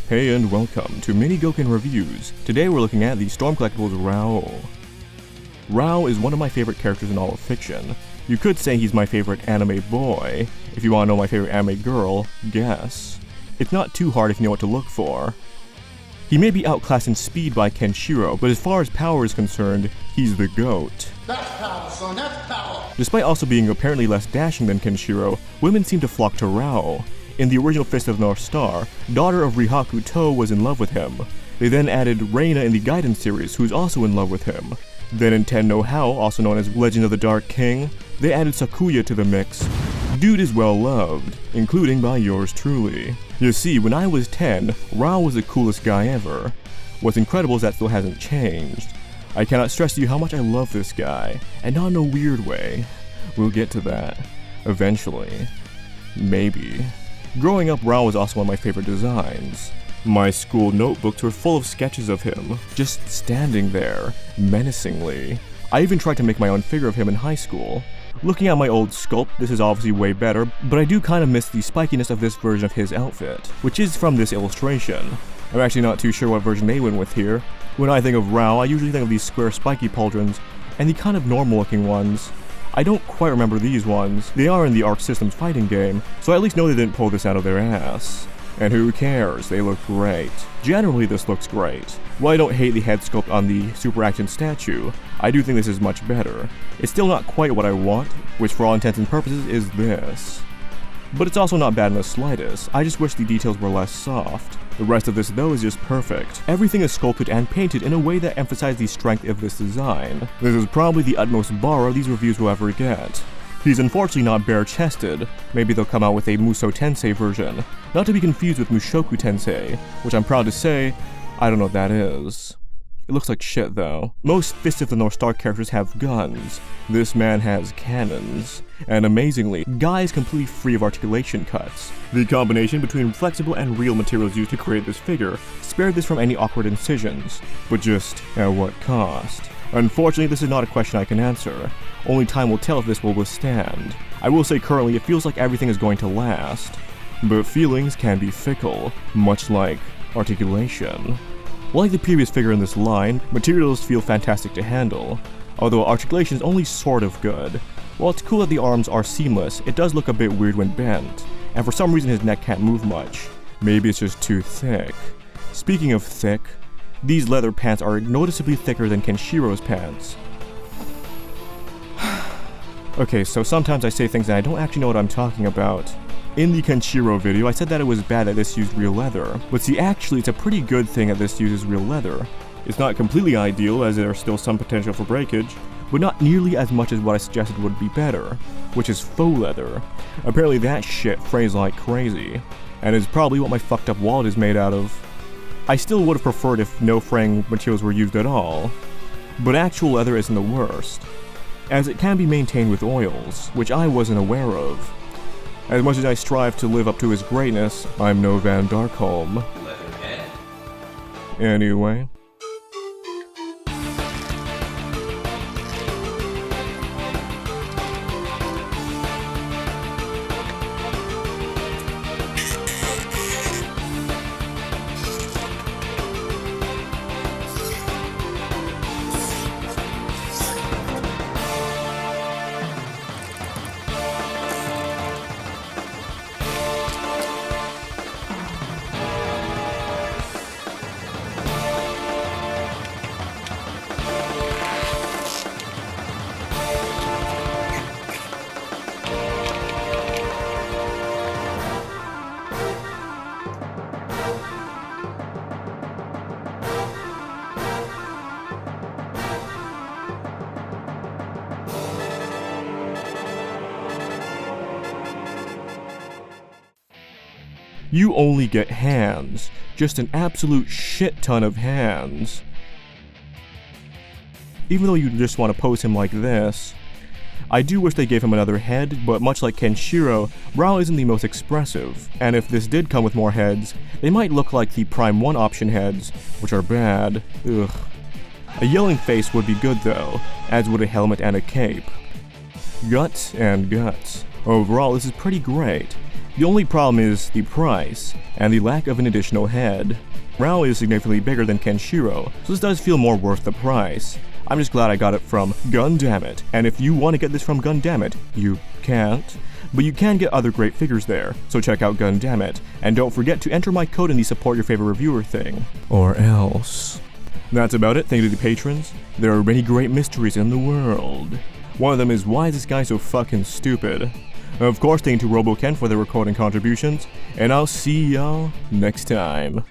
Hey and welcome to Mini Gokin Reviews. Today we're looking at the Storm Collectibles Raoh. Raoh is one of my favorite characters in all of fiction. You could say he's my favorite anime boy. If you want to know my favorite anime girl, guess. It's not too hard if you know what to look for. He may be outclassed in speed by Kenshiro, but as far as power is concerned, he's the GOAT. That's power, son, that's power! Despite also being apparently less dashing than Kenshiro, women seem to flock to Raoh. In the original Fist of the North Star, daughter of Rihaku To was in love with him. They then added Reina in the Gaiden series, who's also in love with him. Then in Ten no Hao, also known as Legend of the Dark King, they added Sakuya to the mix. Dude is well loved, including by yours truly. You see, when I was 10, Raoh was the coolest guy ever. What's incredible is that still hasn't changed. I cannot stress to you how much I love this guy, and not in a weird way. We'll get to that. Eventually. Maybe. Growing up, Raoh was also one of my favorite designs. My school notebooks were full of sketches of him, just standing there, menacingly. I even tried to make my own figure of him in high school. Looking at my old sculpt, this is obviously way better, but I do kind of miss the spikiness of this version of his outfit, which is from this illustration. I'm actually not too sure what version they went with here. When I think of Raoh, I usually think of these square spiky pauldrons, and the kind of normal looking ones. I don't quite remember these ones. They are in the Arc Systems fighting game, so I at least know they didn't pull this out of their ass. And who cares, they look great. Generally this looks great. While I don't hate the head sculpt on the Super Action statue, I do think this is much better. It's still not quite what I want, which for all intents and purposes is this. But it's also not bad in the slightest, I just wish the details were less soft. The rest of this though is just perfect. Everything is sculpted and painted in a way that emphasizes the strength of this design. This is probably the utmost bar these reviews will ever get. He's unfortunately not bare-chested. Maybe they'll come out with a Musou Tensei version. Not to be confused with Mushoku Tensei, which I'm proud to say, I don't know what that is. It looks like shit though. Most Fist of the North Star characters have guns. This man has cannons. And amazingly, Guy is completely free of articulation cuts. The combination between flexible and real materials used to create this figure spared this from any awkward incisions. But just at what cost? Unfortunately, this is not a question I can answer. Only time will tell if this will withstand. I will say currently it feels like everything is going to last. But feelings can be fickle, much like articulation. Like the previous figure in this line, materials feel fantastic to handle, although articulation is only sort of good. While it's cool that the arms are seamless, it does look a bit weird when bent, and for some reason his neck can't move much. Maybe it's just too thick. Speaking of thick, these leather pants are noticeably thicker than Kenshiro's pants. Okay, so sometimes I say things and I don't actually know what I'm talking about. In the Kenshiro video, I said that it was bad that this used real leather, but see actually it's a pretty good thing that this uses real leather. It's not completely ideal as there's still some potential for breakage, but not nearly as much as what I suggested would be better, which is faux leather. Apparently that shit frays like crazy, and is probably what my fucked up wallet is made out of. I still would have preferred if no fraying materials were used at all, but actual leather isn't the worst, as it can be maintained with oils, which I wasn't aware of. As much as I strive to live up to his greatness, I'm no Van Darkholm. Anyway. You only get hands. Just an absolute shit ton of hands. Even though you just want to pose him like this. I do wish they gave him another head, but much like Kenshiro, Raoh isn't the most expressive, and if this did come with more heads, they might look like the Prime 1 option heads, which are bad. Ugh. A yelling face would be good though, as would a helmet and a cape. Guts and guts. Overall, this is pretty great. The only problem is the price, and the lack of an additional head. Raoh is significantly bigger than Kenshiro, so this does feel more worth the price. I'm just glad I got it from Gundamit, and if you want to get this from Gundamit, you can't. But you can get other great figures there, so check out Gundamit, and don't forget to enter my code in the support your favorite reviewer thing. Or else. That's about it, thank you to the patrons. There are many great mysteries in the world. One of them is, why is this guy so fucking stupid? Of course, thank you to Robouken for their recording contributions, and I'll see y'all next time.